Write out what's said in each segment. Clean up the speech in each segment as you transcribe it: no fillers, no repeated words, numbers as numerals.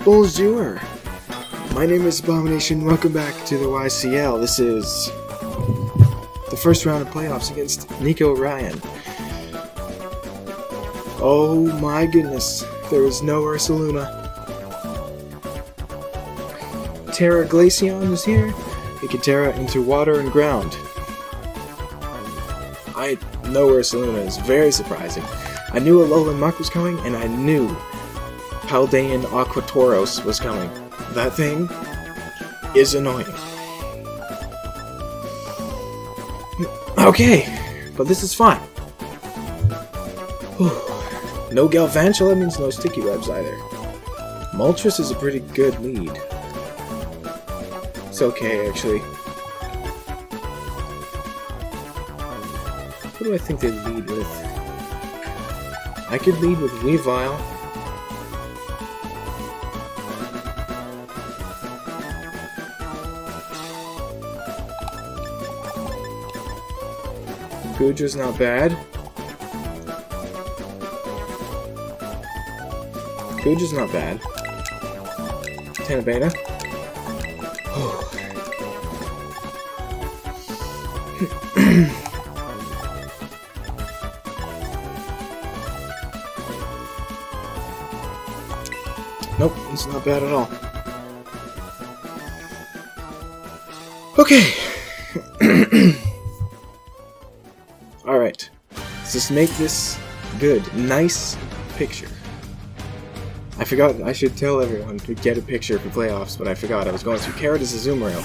Bonjour! My name is Abomination, welcome back to the YCL. This is the first round of playoffs against Niko Ryan. Oh my goodness, there is no Ursaluna. Terra Glaceon is here. He can Terra into water and ground. I know Ursaluna is very surprising. I knew Alolan Muck was coming, and I knew Paldean Aquatoros was coming. That thing is annoying. Okay, but this is fine. Whew. No Galvantula means no Sticky Webs either. Moltres is a pretty good lead. It's okay, actually. What do I think they lead with? I could lead with Weavile. Guja's not bad. Guja's not bad. Tenebeta. Oh. Nope, it's not bad at all. Okay. Alright. Let's just make this good. Nice picture. I forgot I should tell everyone to get a picture for playoffs, but I forgot. I was going through Carrot as a zoom rail.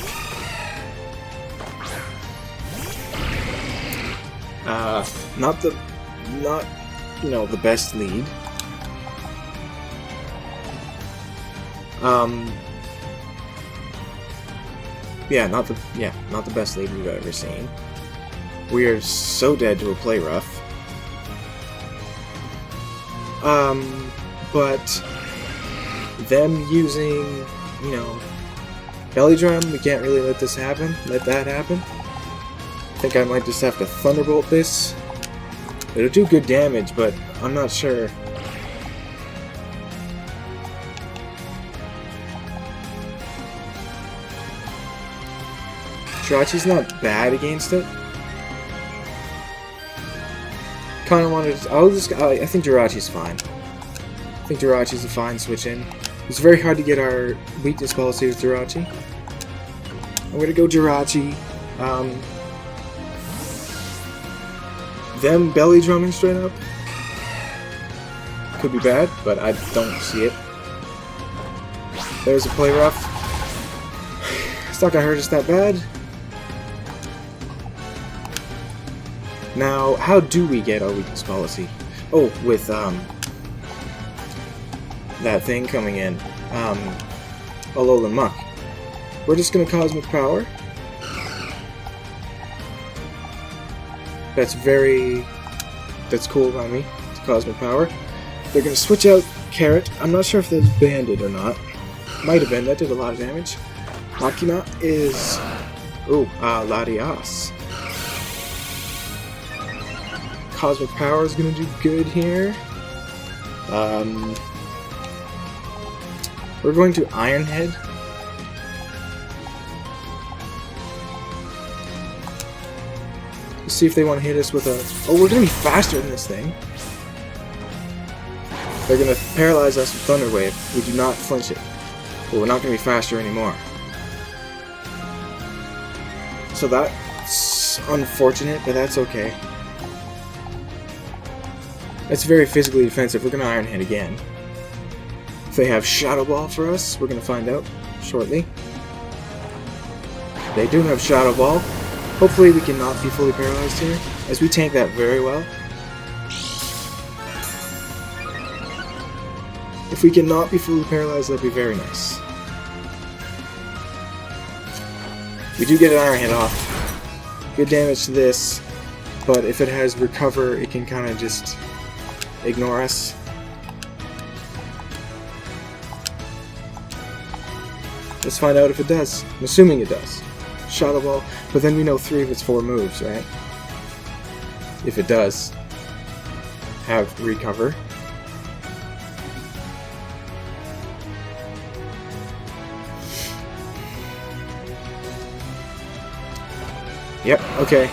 Not the best lead. Not the best lead we've ever seen. We are so dead to a play rough. But them using, Belly Drum, we can't really let that happen. I think I might just have to Thunderbolt this. It'll do good damage, but I'm not sure. Jirachi's not bad against it. Kinda wanted to, I think Jirachi's fine. I think Jirachi's a fine switch in. It's very hard to get our weakness policy with Jirachi. I'm gonna go Jirachi. Them belly drumming straight up could be bad, but I don't see it. There's a play rough. It's not gonna hurt us that bad. Now, how do we get our weakness policy? Oh, with that thing coming in, Alolan Muck. We're just gonna Cosmic Power. That's cool by me. It's Cosmic Power. They're gonna switch out Carrot. I'm not sure if that's banded or not. Might have been. That did a lot of damage. Makina is Latias. Cosmic Power is gonna do good here. We're going to Iron Head. Let's see if they want to hit us with a... Oh, we're gonna be faster than this thing. They're gonna paralyze us with Thunder Wave. We do not flinch it. But we're not gonna be faster anymore. So that's unfortunate, but that's okay. That's very physically defensive. We're going to Iron Head again. If they have Shadow Ball for us, we're going to find out shortly. They do have Shadow Ball. Hopefully we cannot be fully paralyzed here, as we tank that very well. If we cannot be fully paralyzed, that'd be very nice. We do get an Iron Head off. Good damage to this, but if it has Recover, it can kind of just ignore us. Let's find out if it does. I'm assuming it does. Shadow Ball, but then we know 3 of its 4 moves, right? If it does have Recover. Yep, okay.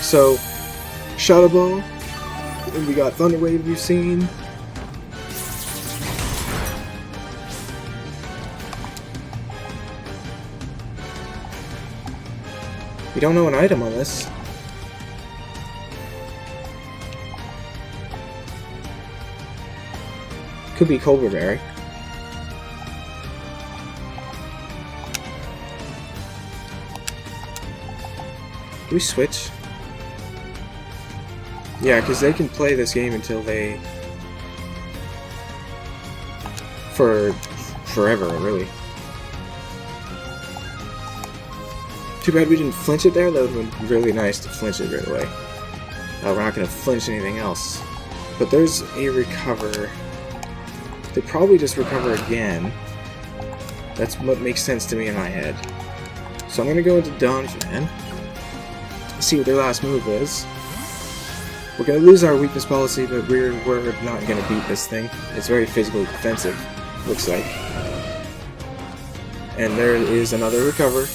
So, Shadow Ball, and we got Thunder Wave you've seen. We don't know an item on this. Could be Cobra Berry. Do we switch? Yeah, because they can play this game until they... forever, really. Too bad we didn't flinch it there. That would have been really nice to flinch it right away. We're not going to flinch anything else. But there's a recover. They probably just recover again. That's what makes sense to me in my head. So I'm going to go into Donphan. See what their last move is. We're going to lose our weakness policy, but we're not going to beat this thing. It's very physically defensive, looks like. And there is another recover.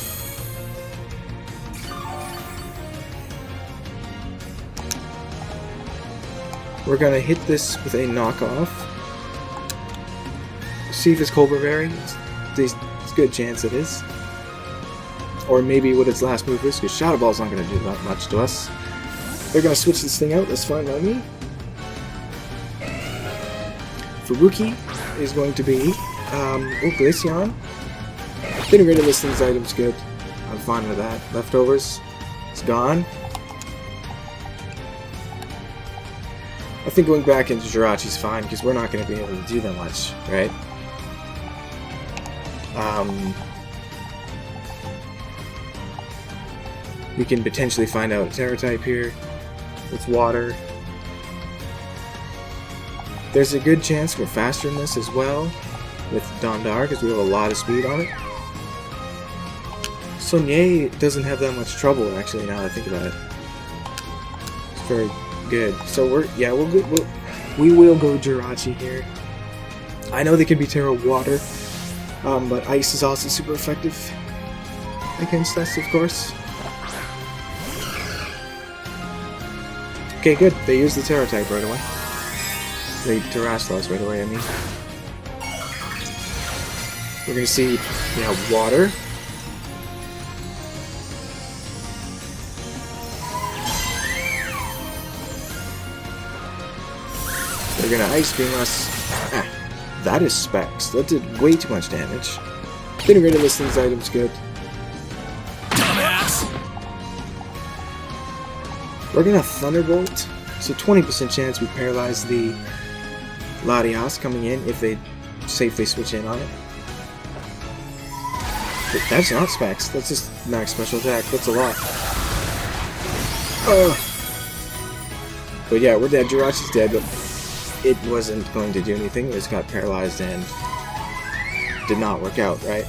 We're going to hit this with a knockoff. See if it's Cobra Berry. It's a good chance it is. Or maybe what its last move is, because Shadow Ball's not going to do that much to us. They're going to switch this thing out, that's fine by me. Furuki is going to be Glaceon. Getting rid of this thing's item's good. I'm fine with that. Leftovers, it's gone. I think going back into Jirachi's fine, because we're not going to be able to do that much, right? We can potentially find out a Terra type here. It's water. There's a good chance we're faster in this as well with Dondar, because we have a lot of speed on it. Sonye doesn't have that much trouble, actually, now that I think about it. It's very good. So we will go Jirachi here. I know they can be Terra Water, but Ice is also super effective against us, of course. Okay, good. They used the Terra type right away. They Terraslos right away, I mean. We're gonna see, water. They're gonna Ice Beam us. Ah, that is Specs. That did way too much damage. Getting rid of this thing's item's good. We're gonna Thunderbolt, so 20% chance we paralyze the Latias coming in if they safely switch in on it. But that's not Specs, that's just max special attack, that's a lot. But yeah, we're dead, Jirachi's dead, but it wasn't going to do anything, it just got paralyzed and did not work out, right?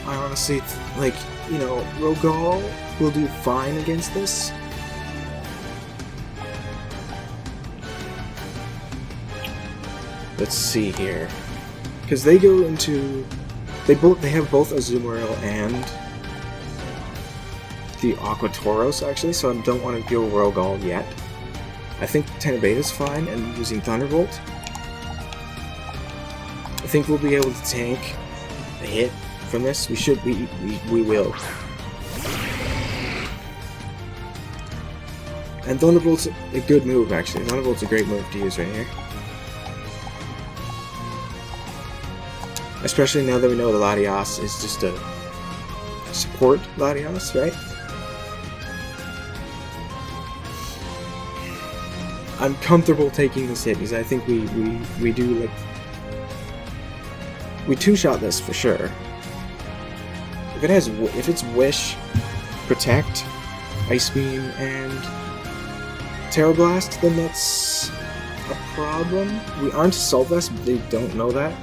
I honestly, Rogal will do fine against this. Let's see here. Because they go into... They have both Azumarill and the Aquatoros, actually, so I don't want to go Rogal yet. I think Tenebeta's fine, and using Thunderbolt. I think we'll be able to tank a hit from this. We will. And Thunderbolt's a good move, actually. Thunderbolt's a great move to use right here. Especially now that we know the Latias is just a support Latias, right? I'm comfortable taking this hit because I think we do we two-shot this for sure. If it's Wish, Protect, Ice Beam, and Terra Blast, then that's a problem. We aren't Solvest, but they don't know that.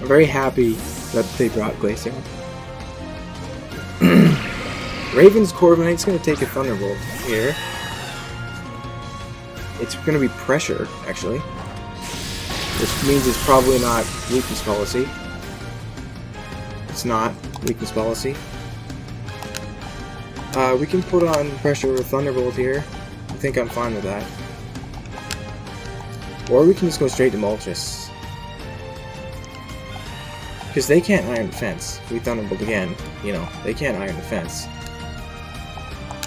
I'm very happy that they brought Glaceon. Raven's Corviknight's going to take a Thunderbolt here. It's going to be pressure, actually. Which means it's probably not weakness policy. It's not weakness policy. We can put on pressure with Thunderbolt here. I think I'm fine with that. Or we can just go straight to Moltres. Because they can't Iron Defense. If we Thunderbolt again, you know, they can't Iron Defense.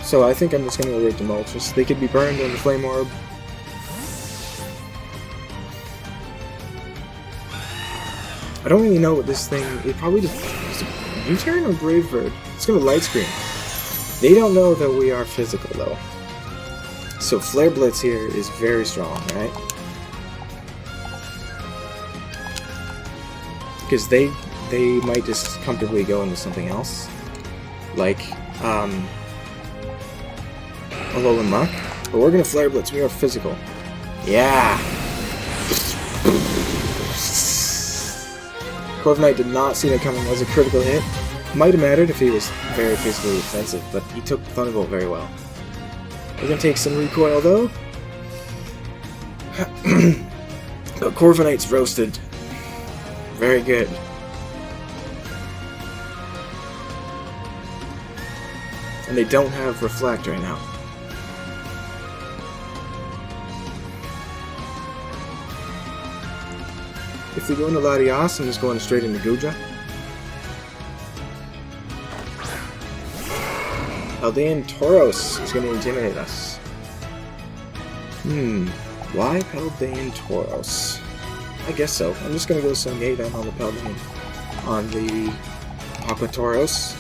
So I think I'm just going to go right to Moltres. They could be burned on the Flame Orb. I don't really know what this thing... It probably just... Is it U-turn or Brave Bird? It's going to Light Screen. They don't know that we are physical, though. So Flare Blitz here is very strong, right? Because they might just comfortably go into something else. Like, Alolan Muck. But we're going to Flare Blitz. We are physical. Yeah! Corviknight did not see that coming. Was a critical hit. Might have mattered if he was very physically defensive, but he took Thunderbolt very well. We're going to take some recoil, though. But Corviknight's roasted. Very good. And they don't have Reflect right now. If we go into Latias, I'm just going straight into Goodra. Paldean Tauros is going to intimidate us. Why Paldean Tauros? I guess so. I'm just going to go Sungay then on the Paldean. On the Aqua Tauros.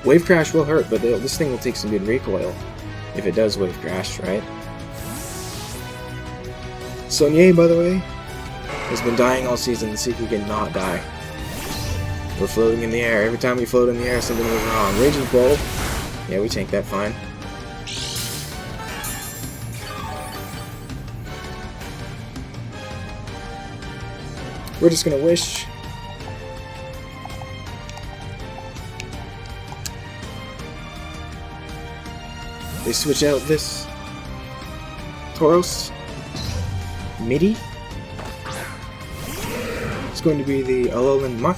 Wave Crash will hurt, but this thing will take some good recoil. If it does Wave Crash, right? Sonye, by the way, has been dying all season. Let's see if we can not die. We're floating in the air. Every time we float in the air, something goes wrong. Raging Bull. Yeah, we tank that fine. We're just gonna wish. They switch out this Tauros. Midi. It's going to be the Alolan Muck.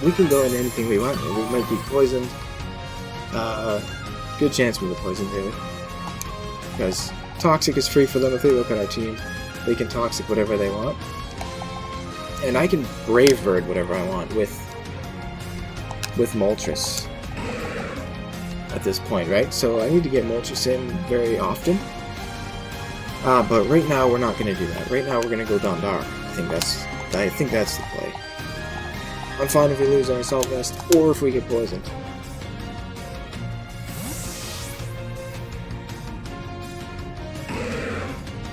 We can go into anything we want. We might be poisoned. Good chance we'll be poisoned, really. Because Toxic is free for them. If they look at our team, they can Toxic whatever they want. And I can Brave Bird whatever I want with Moltres. At this point, right? So I need to get Moltres in very often. But right now we're not going to do that. Right now we're going to go Dondar. I think that's the play. I'm fine if we lose our Assault Vest or if we get poisoned.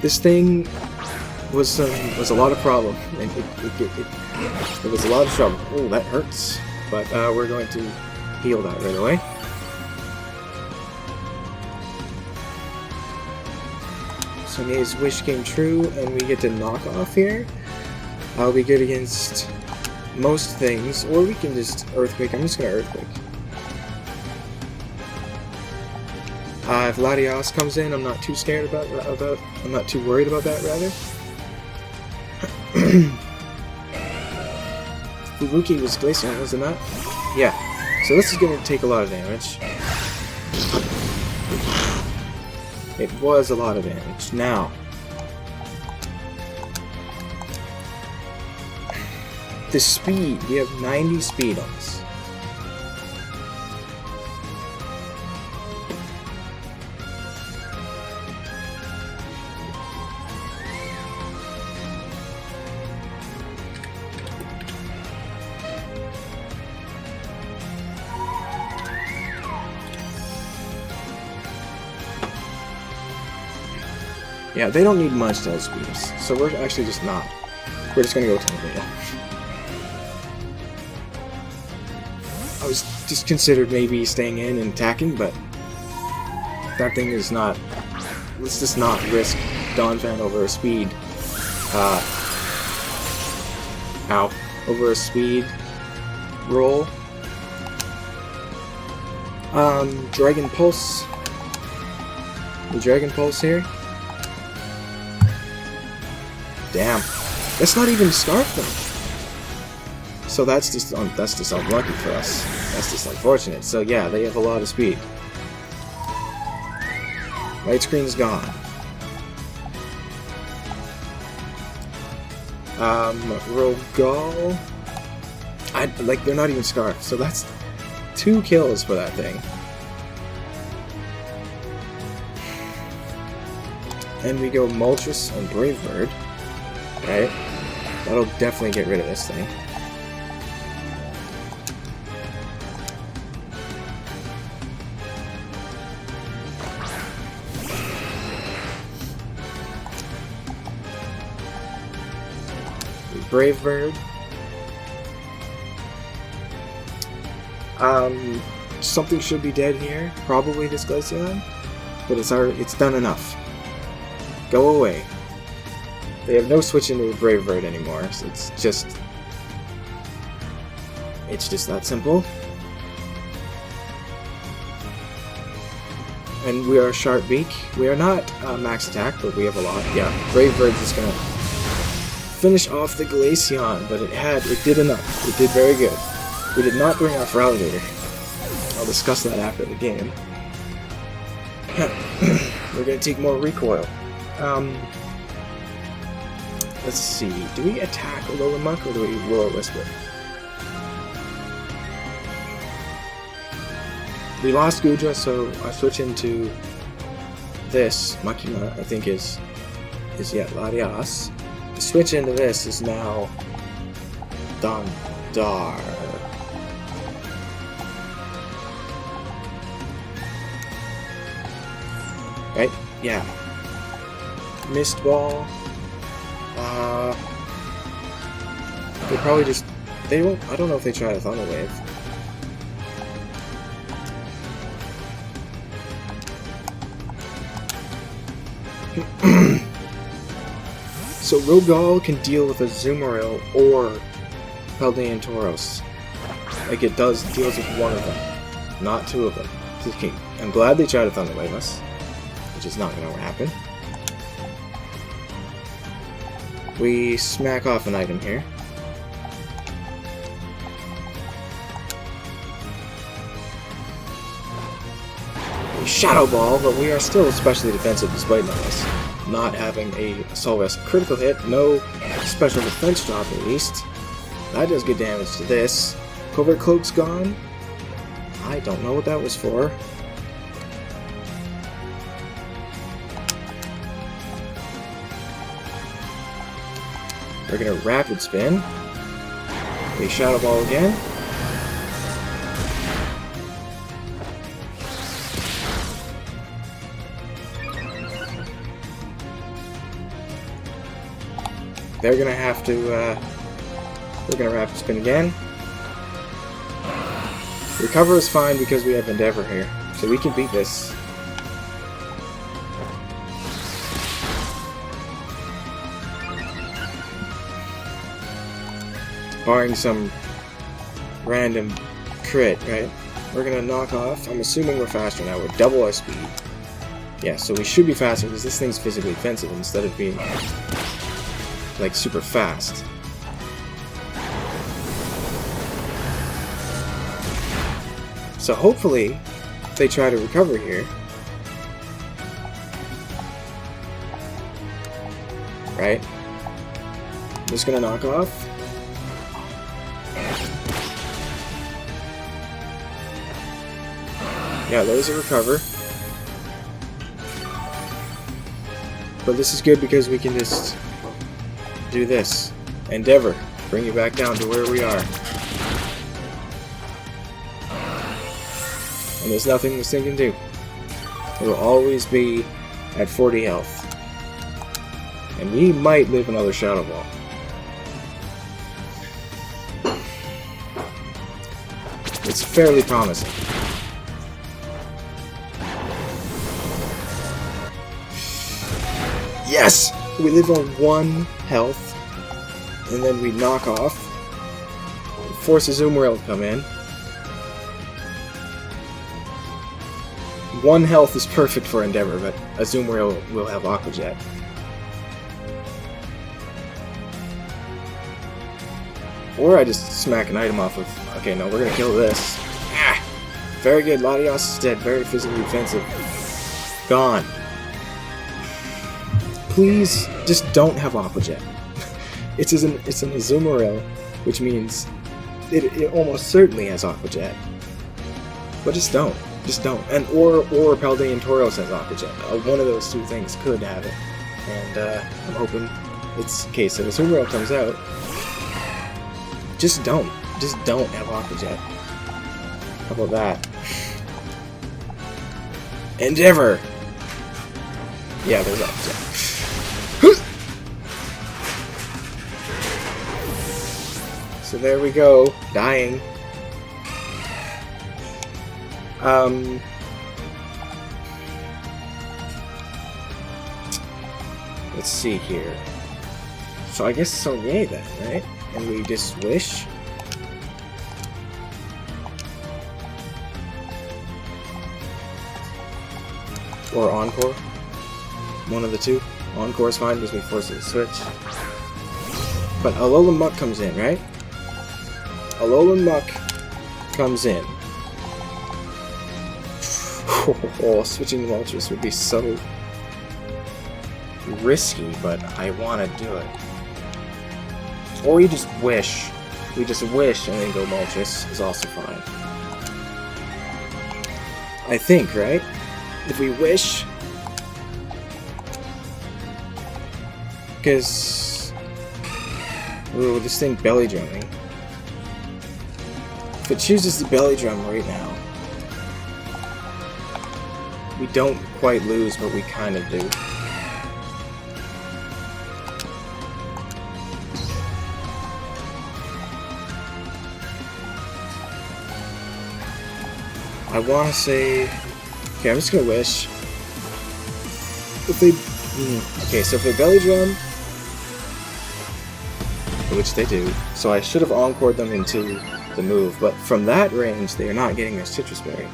This thing was a lot of problem, and it was a lot of trouble. Oh, that hurts. But we're going to heal that right away. Sonye's wish came true, and we get to knock off here. I'll be good against most things, or we can just Earthquake. I'm just gonna Earthquake. If Latias comes in, I'm not too scared about. I'm not too worried about that. Rather, Fubuki was Glaceon, wasn't that? Yeah. So this is gonna take a lot of damage. It was a lot of damage. Now, the speed, we have 90 speed on this. Yeah, they don't need much to outspeed us, so we're actually just not. We're just gonna go Tornado. I was just considered maybe staying in and attacking, but that thing is not. Let's just not risk Donphan over speed Ow. Over a speed roll. Dragon Pulse. The Dragon Pulse here. Damn. That's not even Scarf though. So that's just unlucky for us. That's just unfortunate. So yeah, they have a lot of speed. Light screen's gone. Rogal. They're not even Scarf, so that's 2 kills for that thing. And we go Moltres and Brave Bird. Right? That'll definitely get rid of this thing. Brave Bird. Something should be dead here. Probably this Glaceon. But it's done enough. Go away. They have no switch into a Brave Bird anymore, so it's just that simple. And we are Sharp Beak. We are not max attack, but we have a lot. Yeah, Brave Bird's just gonna finish off the Glaceon, but it did enough. It did very good. We did not bring off Ralligator. I'll discuss that after the game. We're gonna take more recoil. Let's see. Do we attack Lileemuck or do we Will-O-Wisp? We lost Gudra, so I switch into this. Makina, I think, is Larias. The switch into this is now Dandar. Right? Yeah. Mist Ball. They probably just... They won't... I don't know if they try a Thunder Wave. So Rogal can deal with a Azumarill or Paldean Tauros. Like it deals with one of them, not 2 of them. Okay. I'm glad they tried to Thunder Wave us, which is not going to happen. We smack off an item here. We Shadow Ball, but we are still especially defensive despite not having a Solvest critical hit. No special defense drop at least. That does good damage to this. Covert Cloak's gone. I don't know what that was for. We're gonna Rapid Spin. We Shadow Ball again. They're gonna have to, we're gonna Rapid Spin again. Recover is fine because we have Endeavor here, so we can beat this. Barring some random crit, right? We're gonna knock off. I'm assuming we're faster now. We're double our speed. Yeah, so we should be faster because this thing's physically defensive instead of being like super fast. So hopefully they try to recover here. Right? I'm just gonna knock off. Yeah, there's a recover. But this is good because we can just do this. Endeavor. Bring you back down to where we are. And there's nothing this thing can do. It will always be at 40 health. And we might live another Shadow Ball. It's fairly promising. Yes! We live on 1 health, and then we knock off. Force a Azumarill to come in. 1 health is perfect for Endeavor, but Azumarill will have Aqua Jet. Or I just smack an item off of... Okay, no, we're gonna kill this. Ah! Very good, Latios is dead. Very physically defensive. Gone. Please, just don't have Aqua Jet. it's an Azumarill, which means it almost certainly has Aqua Jet. But just don't. Just don't. And or Paldean Tauros has Aqua Jet. One of those 2 things could have it. And I'm hoping it's the case. If Azumarill comes out, just don't. Just don't have Aqua Jet. How about that? Endeavor! Yeah, there's Aqua Jet. So there we go. Dying. Let's see here. So I guess Sonya then, right? And we just wish. Or Encore. One of the 2. Encore is fine because we force it to switch. But Alolan Muck comes in, right? Alolan Muck comes in. Oh, switching Moltres would be so risky, but I want to do it. Or we just wish. We just wish and then go Moltres is also fine. I think, right? If we wish... Because... Ooh, this thing belly drumming. If it chooses the belly drum right now, we don't quite lose, but we kind of do. I want to say... Okay, I'm just going to wish. If they... Okay, so if they belly drum... Which they do. So I should have encored them into the move, but from that range, they are not getting their Citrus Berry.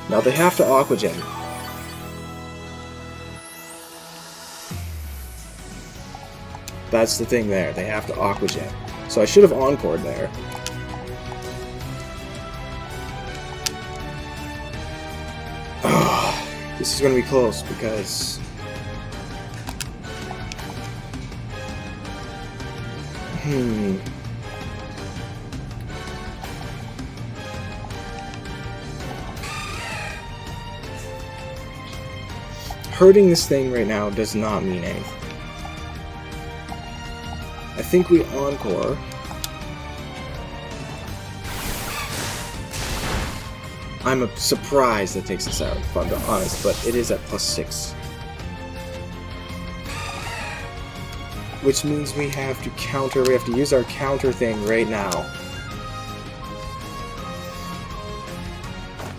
Now they have to Aqua Jet. That's the thing there. They have to Aqua Jet. So I should have encored there. This is going to be close because... Hurting this thing right now does not mean anything. I think we Encore. I'm surprised that takes us out, if I'm honest, but it is at +6. Which means we have to counter, we have to use our counter thing right now.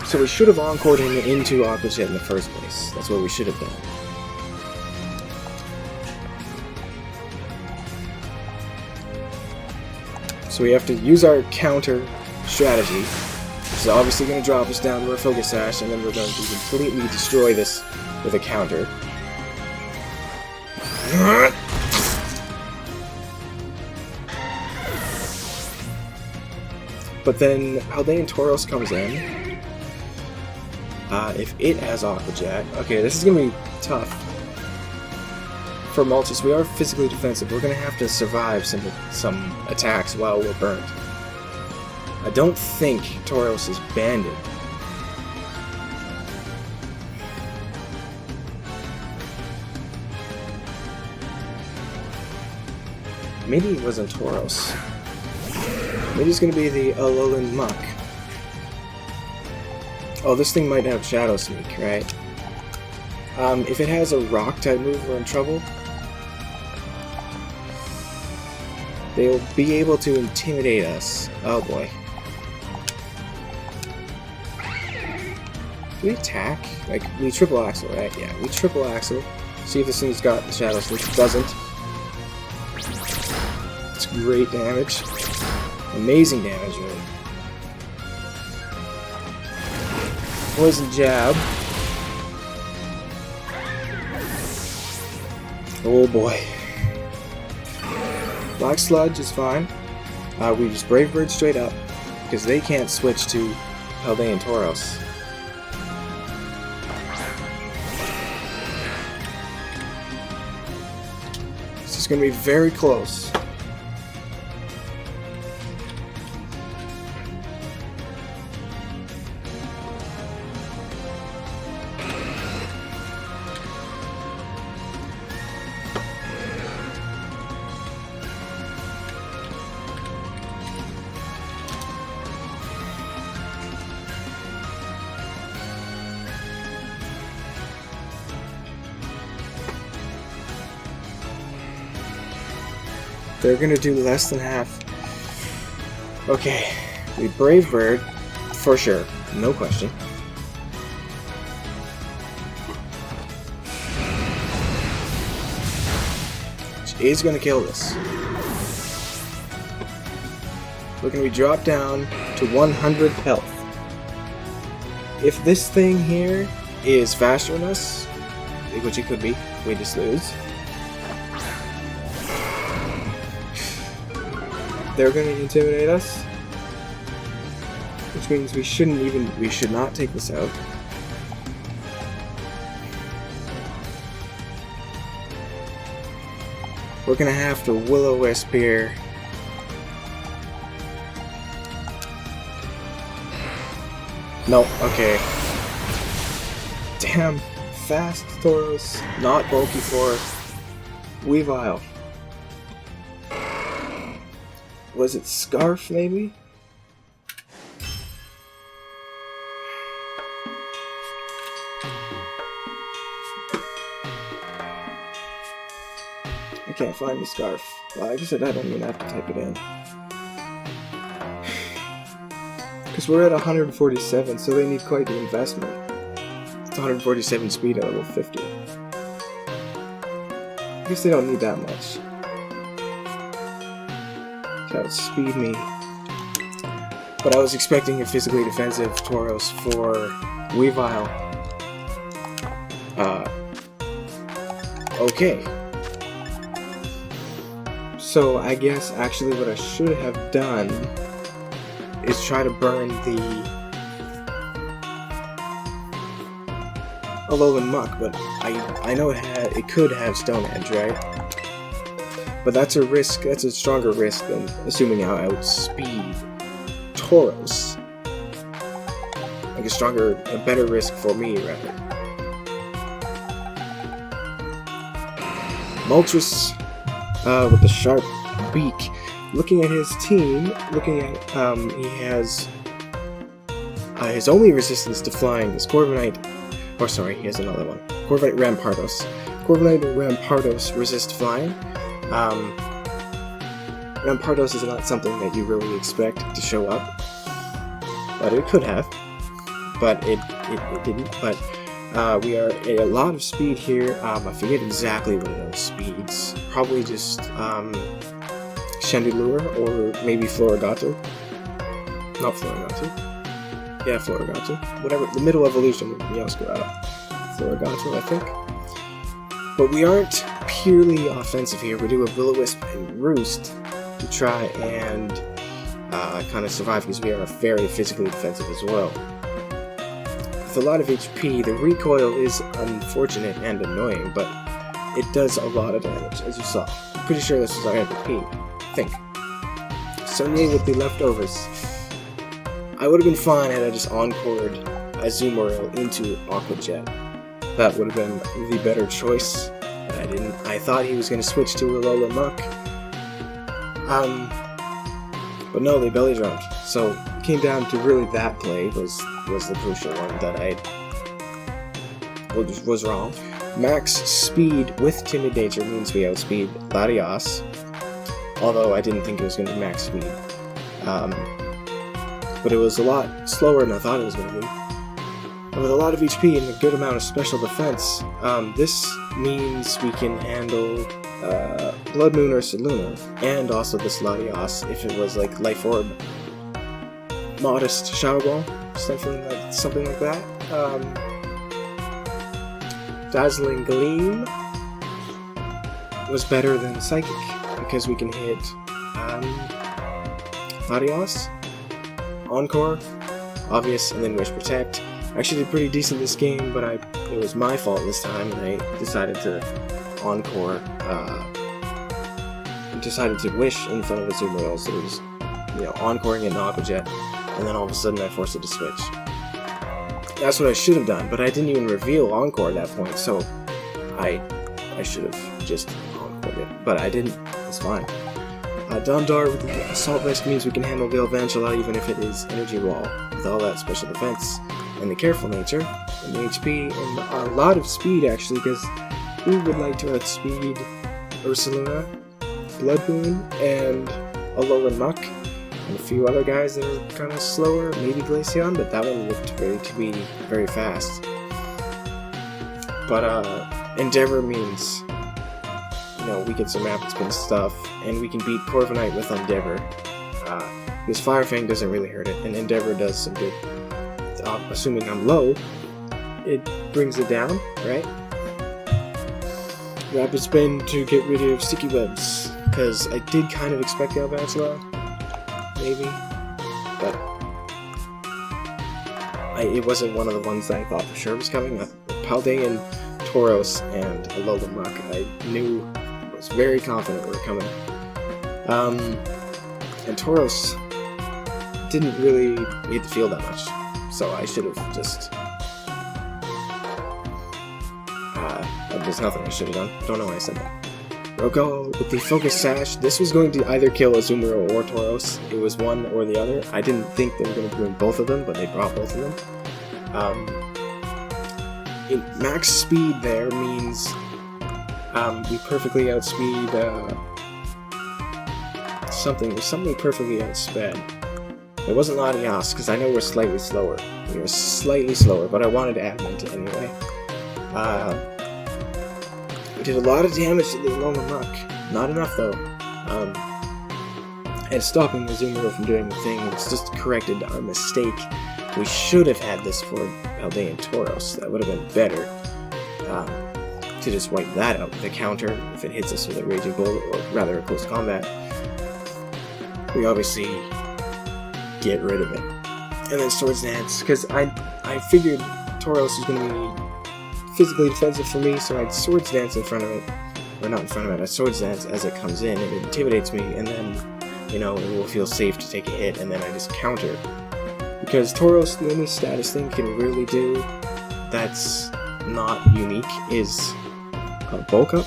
So we should have encored him into Aqua Jet in the first place. That's what we should have done. So we have to use our counter strategy, which is obviously going to drop us down to our Focus Sash, and then we're going to completely destroy this with a counter. But then Paldean Tauros comes in. If it has Aqua Jet, okay, this is going to be tough. For Moltres, we are physically defensive. We're going to have to survive some attacks while we're burnt. I don't think Tauros is banded. Maybe it wasn't Tauros. Maybe it's going to be the Alolan Muck. Oh, this thing might have Shadow Sneak, right? If it has a Rock-type move, we're in trouble. They'll be able to intimidate us. Oh boy. Do we attack? Like, we triple axle, right? Yeah, we triple axle. See if this thing's got the Shadow Sneak. It doesn't. It's great damage. Amazing damage, really. Poison Jab. Oh boy. Black Sludge is fine. We just Brave Bird straight up, because they can't switch to Paldean Tauros. This is going to be very close. They're gonna do less than half. Okay, we Brave Bird, for sure, no question. She is gonna kill this. We're gonna be dropped down to 100 health. If this thing here is faster than us, which it could be, we just lose. They're going to intimidate us, which means we should not take this out. We're going to have to Will-O-Wisp here. No, okay. Damn, fast Tauros, not bulky for Weavile. Was it Scarf, maybe? I can't find the Scarf. Well, like I said, I don't even have to type it in. Because we're at 147, so they need quite the investment. It's 147 speed at level 50. I guess they don't need that much. Outspeed me. But I was expecting a physically defensive Tauros for Weavile. Okay. So I guess actually what I should have done is try to burn the Alolan Muck, but I know it could have Stone Edge, right? But that's a risk, that's a stronger risk than assuming I'll outspeed Tauros. Like a better risk for me, rather. Moltres with the sharp beak. Looking at his team, he has his only resistance to flying is Corviknight, or sorry, he has another one. Corviknight Rampardos. Corviknight and Rampardos resist flying. Rampardos is not something that you really expect to show up, but it could have, but it didn't. But we are at a lot of speed here. I forget exactly what those speeds. Probably just Chandelure or maybe Floragato. Not Floragato. Yeah, Floragato. Whatever, the middle evolution of Meowscarada. Floragato, I think. But we aren't purely offensive here. We do a Will-O-Wisp and Roost to try and kind of survive, because we are very physically defensive as well. With a lot of HP, the recoil is unfortunate and annoying, but it does a lot of damage, as you saw. I'm pretty sure this is our MVP, I think. Sunday with the leftovers. I would have been fine had I just encored Azumarill into Aqua Jet. That would have been the better choice, but I didn't. I thought he was going to switch to Alolan Muck. But no, they belly jumped. So it came down to really that play was the crucial one that I was wrong. Max speed with Timid Nature means we outspeed Latios, although I didn't think it was going to be max speed. But it was a lot slower than I thought it was going to be. with a lot of HP and a good amount of special defense. This means we can handle Blood Moon or Saluna, and also this Latios if it was like Life Orb. Modest Shadow Ball, something like that. Dazzling Gleam was better than Psychic because we can hit Latios, Encore, Obvious, and then Wish Protect. I actually did pretty decent this game, but it was my fault this time, and I decided to Encore, decided to Wish in front of Azumarill, so it was, Encoring it in Aqua Jet, and then all of a sudden I forced it to switch. That's what I should have done, but I didn't even reveal Encore at that point, so I should have just Encored it, but I didn't. It's fine. Dondar with the Assault Vest means we can handle Gale Vangela even if it is Energy Wall, with all that special defense, and the Careful nature, and the HP, and a lot of speed actually, because we would like to outspeed Ursaluna, Blood Moon, and Alolan Muck, and a few other guys that are kind of slower, maybe Glaceon, but that one looked to be very fast. But Endeavor means, we get some rapid spin stuff, and we can beat Corviknight with Endeavor, because Fire Fang doesn't really hurt it, and Endeavor does some good. Assuming I'm low, it brings it down, right? Rapid Spin to get rid of Sticky Webs, because I did kind of expect Galvantula, maybe, but it wasn't one of the ones that I thought for sure was coming. Paldean, Tauros, and Alolan Muck, I was very confident were coming. And Tauros didn't really hit the field that much, so I should have just... there's nothing I should have done. Don't know why I said that. Roko with the Focus Sash. This was going to either kill Azumarill or Tauros. It was one or the other. I didn't think they were going to bring both of them, but they brought both of them. Max speed there means we perfectly outspeed something perfectly outsped. It wasn't Latias, because I know we're slightly slower. We were slightly slower, but I wanted to add them to anyway. We did a lot of damage to the Alolan Muck. Not enough, though. And stopping the Azumarill from doing the thing, it's just corrected our mistake. We should have had this for Paldean Tauros. That would have been better. To just wipe that out with a counter if it hits us with a Raging Bull, or rather a close combat. We obviously get rid of it. And then Swords Dance, because I figured Tauros was going to be physically defensive for me, so I'd Swords Dance in front of it, or not in front of it, I Swords Dance as it comes in, and it intimidates me, and then, it will feel safe to take a hit, and then I just counter. Because Tauros, the only status thing can really do that's not unique is Bulk Up,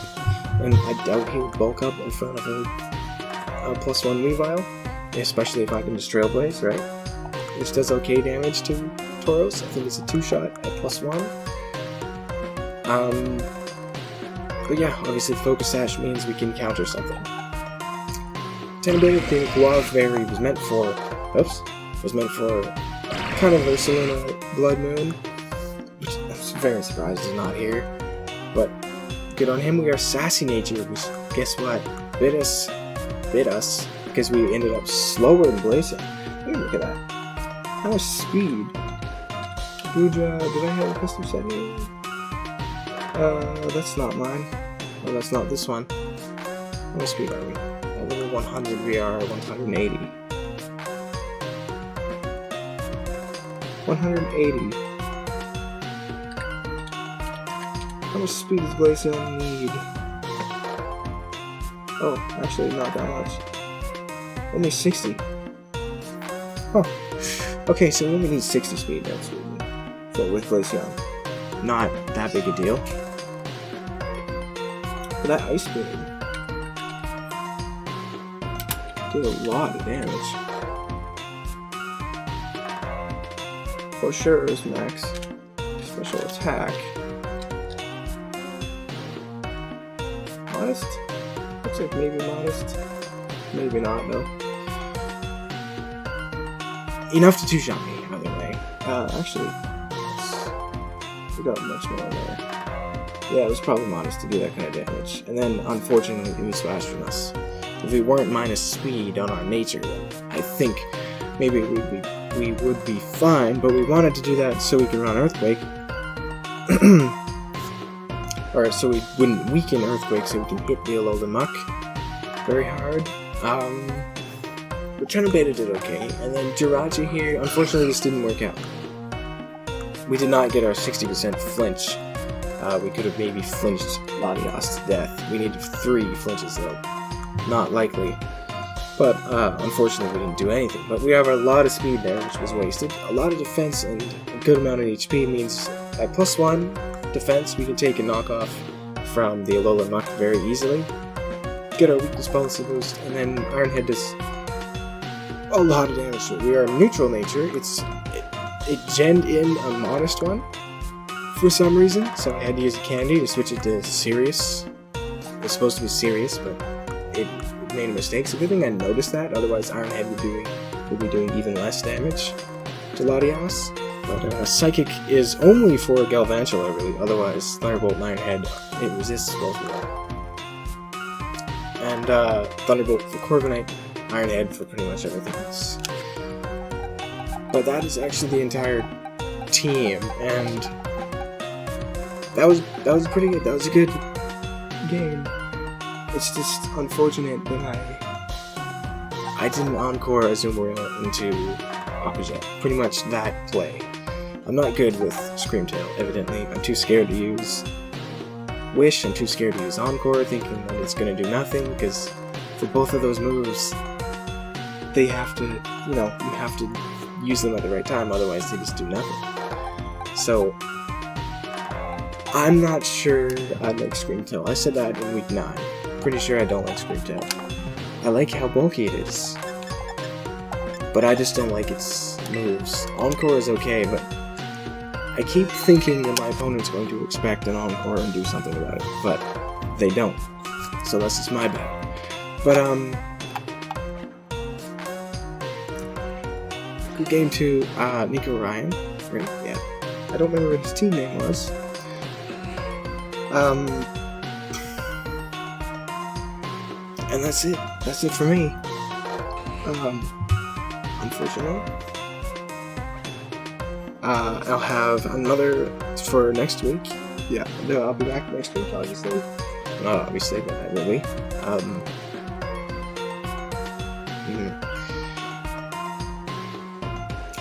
and I doubt he would Bulk Up in front of a +1 Weavile, especially if I can just Trailblaze, right? Which does okay damage to Tauros. I think it's a 2-shot at +1. But yeah, obviously Focus Sash means we can counter something. Tenbei, the Guave Berry was meant for kind of Ursaluna Blood Moon, which I'm very surprised is not here. But good on him. We are Sassy Nature, which, guess what? Bit us, because we ended up slower than Glaceon. Look at that. How much speed? Buja, did I have a custom setting? That's not mine. Oh, that's not this one. How much speed are we? At level 100 we are 180. 180. How much speed does Glaceon need? Oh, actually not that much. Only 60. Huh. Okay, so we only need 60 speed, that's what we need. So with Glaceon. Not that big a deal. But that Ice Beam did a lot of damage. For sure is max special attack. Modest? Looks like maybe modest. Maybe not, though. Enough to 2-shot me, either way. Actually, have got much more there. Yeah, it was probably modest to do that kind of damage. And then, unfortunately, it was faster than us. If we weren't minus speed on our nature, then I think maybe we would be fine, but we wanted to do that so we could run Earthquake. Or so we wouldn't weaken Earthquake, so we can hit the Alolan Muck very hard. But Treno Beta did okay, and then Jirachi here, unfortunately this didn't work out. We did not get our 60% flinch. We could have maybe flinched Latias to death. We needed 3 flinches though. Not likely. But unfortunately we didn't do anything. But we have a lot of speed there, which was wasted. A lot of defense and a good amount of HP means at +1 defense we can take a knockoff from the Alolan Muck very easily. Get our weakness policy boost, and then Ironhead does a lot of damage to it. We are neutral nature. It genned in a modest one for some reason, so I had to use a candy to switch it to serious. It was supposed to be serious, but it made a mistake. So good thing I noticed that. Otherwise, Ironhead would be doing even less damage to Latias. But Psychic is only for Galvantula, really. Otherwise, Thunderbolt and Ironhead, it resists both of them. And Thunderbolt for Corviknight, Ironhead for pretty much everything else. But that is actually the entire team, and that was pretty good. That was a good game. It's just unfortunate that I didn't encore Azumarill into Aquajet. Pretty much that play. I'm not good with Screamtail, evidently. I'm too scared to use Wish, I'm too scared to use Encore, thinking that it's going to do nothing, because for both of those moves, they have to, you have to use them at the right time, otherwise they just do nothing. So, I'm not sure I like Screamtail. I said that in week 9. Pretty sure I don't like Screamtail. I like how bulky it is, but I just don't like its moves. Encore is okay, but I keep thinking that my opponent's going to expect an Encore and do something about it, but they don't. So that's just my bad. But, good game to, Niko Ryan, right? Yeah. I don't remember what his team name was. And that's it. That's it for me. Unfortunately. I'll have another for next week. Yeah, no, I'll be back next week, obviously. Not obviously, but I will be.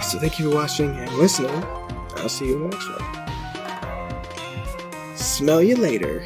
So thank you for watching and listening. I'll see you in the next one. Smell you later.